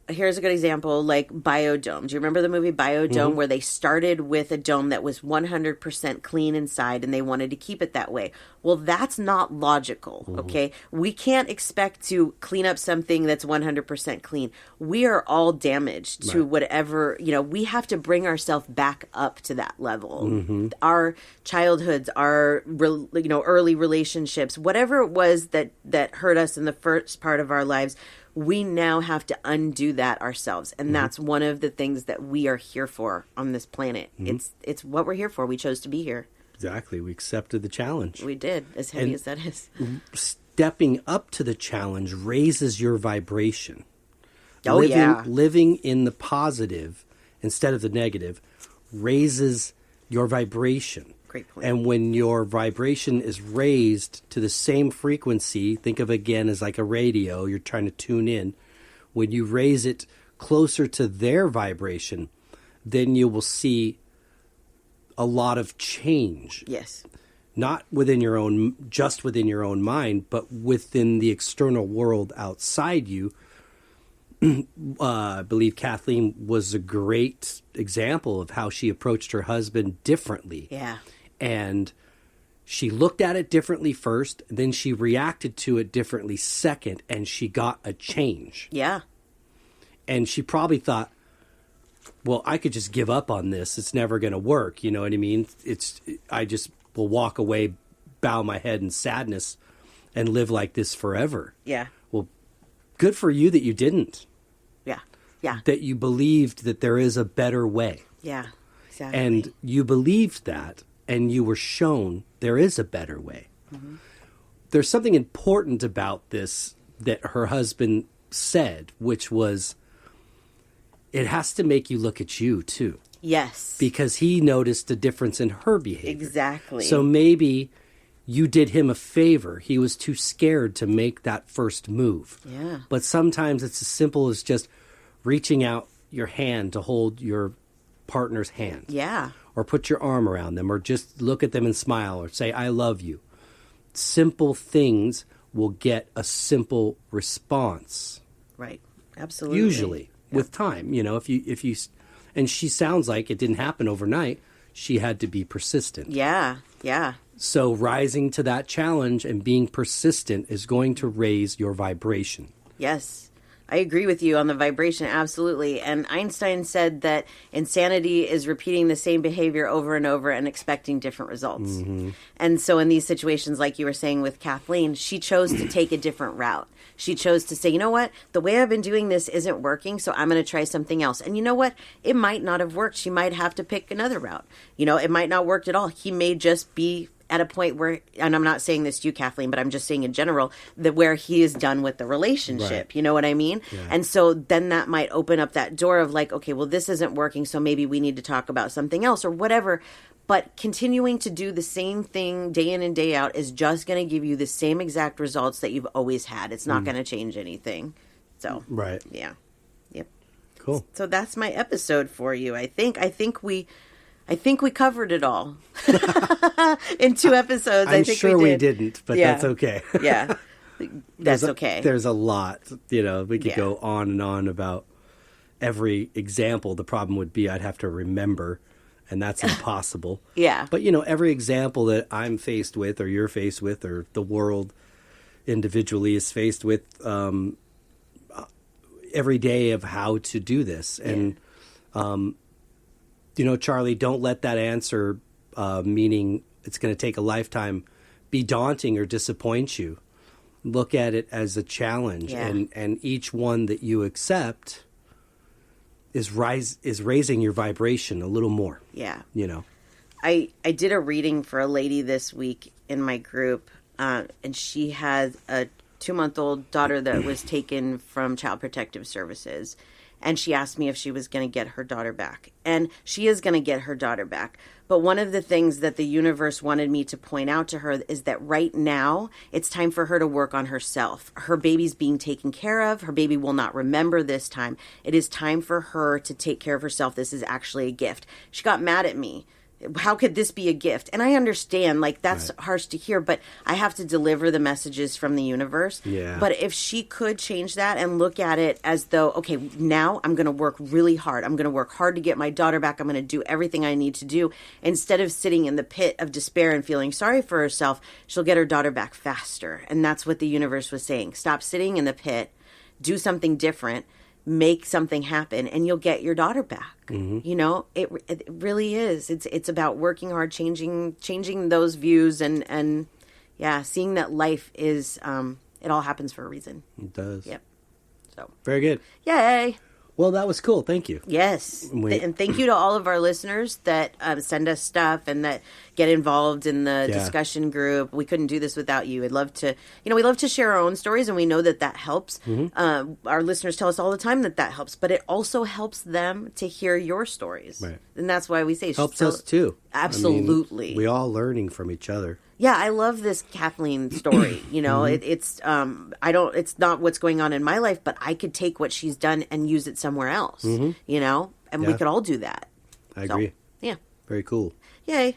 here's a good example, like Biodome. Do you remember the movie Biodome, where they started with a dome that was 100% clean inside and they wanted to keep it that way? Well, that's not logical, okay? We can't expect to clean up something that's 100% clean. We are all damaged to whatever, we have to bring ourselves back up to that level. Our childhoods, our, early relationships, whatever it was that hurt us in the first part of our lives, we now have to undo that ourselves. And that's one of the things that we are here for on this planet. It's what we're here for. We chose to be here. Exactly. We accepted the challenge. We did, as heavy as that is. Stepping up to the challenge raises your vibration. Oh, Living in the positive instead of the negative raises your vibration. Great point. And when your vibration is raised to the same frequency, think of it again as like a radio, you're trying to tune in. When you raise it closer to their vibration, then you will see a lot of change. Yes. Not just within your own mind, but within the external world outside you. I believe Kathleen was a great example of how she approached her husband differently. Yeah. And she looked at it differently first, then she reacted to it differently second, and she got a change. Yeah. And she probably thought, well, I could just give up on this. It's never going to work. You know what I mean? I just will walk away, bow my head in sadness, and live like this forever. Yeah. Well, good for you that you didn't. Yeah. Yeah. That you believed that there is a better way. Yeah. Exactly. And you believed that, and you were shown there is a better way. There's something important about this that her husband said, which was, it has to make you look at you too. Yes. Because he noticed a difference in her behavior. Exactly. So maybe you did him a favor. He was too scared to make that first move. Yeah. But sometimes it's as simple as just reaching out your hand to hold your partner's hand. Yeah. Or put your arm around them, or just look at them and smile, or say, I love you. Simple things will get a simple response. Right. Absolutely. Usually, with time. If you, and she sounds like it didn't happen overnight. She had to be persistent. Yeah. Yeah. So rising to that challenge and being persistent is going to raise your vibration. Yes. I agree with you on the vibration, absolutely. And Einstein said that insanity is repeating the same behavior over and over and expecting different results. And so in these situations, like you were saying with Kathleen, she chose to take a different route. She chose to say, you know what, the way I've been doing this isn't working, so I'm going to try something else. And you know what, it might not have worked. She might have to pick another route. It might not work at all. He may just be at a point where, and I'm not saying this to you, Kathleen, but I'm just saying in general, that where he is done with the relationship. Right. You know what I mean? Yeah. And so then that might open up that door of like, okay, well, this isn't working, so maybe we need to talk about something else or whatever. But continuing to do the same thing day in and day out is just going to give you the same exact results that you've always had. It's not going to change anything. So, right. Yeah. Yep. Cool. So that's my episode for you. I think we covered it all in 2 episodes. I'm I think sure we we didn't, but that's okay. Yeah, that's okay. There's a lot. We could go on and on about every example. The problem would be I'd have to remember, and that's impossible. Yeah. But, every example that I'm faced with or you're faced with or the world individually is faced with every day of how to do this. And, Charlie, don't let that answer, meaning it's going to take a lifetime, be daunting or disappoint you. Look at it as a challenge, and each one that you accept is raising your vibration a little more. Yeah. I did a reading for a lady this week in my group, and she had a 2-month-old daughter that was taken from Child Protective Services. And she asked me if she was going to get her daughter back. And she is going to get her daughter back. But one of the things that the universe wanted me to point out to her is that right now, it's time for her to work on herself. Her baby's being taken care of. Her baby will not remember this time. It is time for her to take care of herself. This is actually a gift. She got mad at me. how could this be a gift? And I understand, like, that's harsh to hear, but I have to deliver the messages from the universe. Yeah. But if she could change that and look at it as though, okay, now I'm going to work really hard. I'm going to work hard to get my daughter back. I'm going to do everything I need to do. Instead of sitting in the pit of despair and feeling sorry for herself, she'll get her daughter back faster. And that's what the universe was saying. Stop sitting in the pit, do something different, make something happen, and you'll get your daughter back. You know, it really is. It's about working hard, changing those views, and seeing that life is it all happens for a reason. It does. Yep. So very good. Yay. Well, that was cool. Thank you. Yes. And thank you to all of our listeners that send us stuff and that get involved in the discussion group. We couldn't do this without you. I'd love to, we love to share our own stories, and we know that helps. Our listeners tell us all the time that helps, but it also helps them to hear your stories. Right. And that's why we say helps us too. Absolutely. I mean, we all learning from each other. Yeah, I love this Kathleen story. It's not what's going on in my life, but I could take what she's done and use it somewhere else. And we could all do that. I agree. Yeah. Very cool. Yay.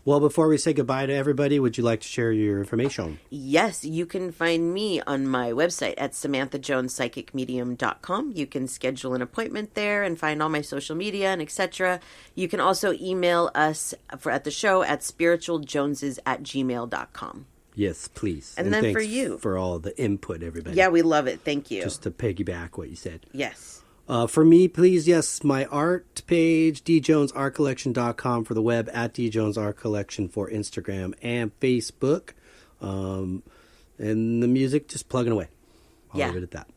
Well, before we say goodbye to everybody, would you like to share your information? Yes, you can find me on my website at SamanthaJonesPsychicMedium.com. You can schedule an appointment there and find all my social media and etc. You can also email us at the show at spiritualjoneses@gmail.com. Yes, please. And then for you. For all the input, everybody. Yeah, we love it. Thank you. Just to piggyback what you said. Yes. For me, please, yes, my art page, djonesartcollection.com for the web, at djonesartcollection for Instagram and Facebook. And the music, just plugging away. I'll leave it at that.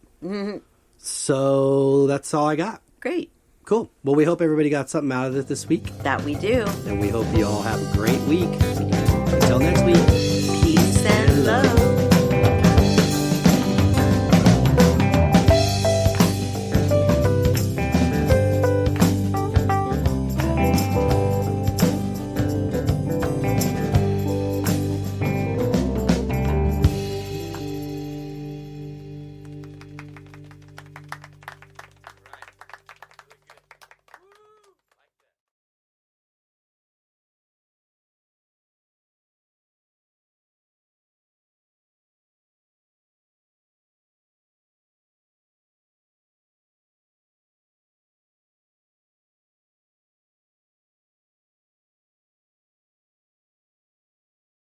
So that's all I got. Great. Cool. Well, we hope everybody got something out of it this week. That we do. And we hope you all have a great week. Until next week. Peace and love.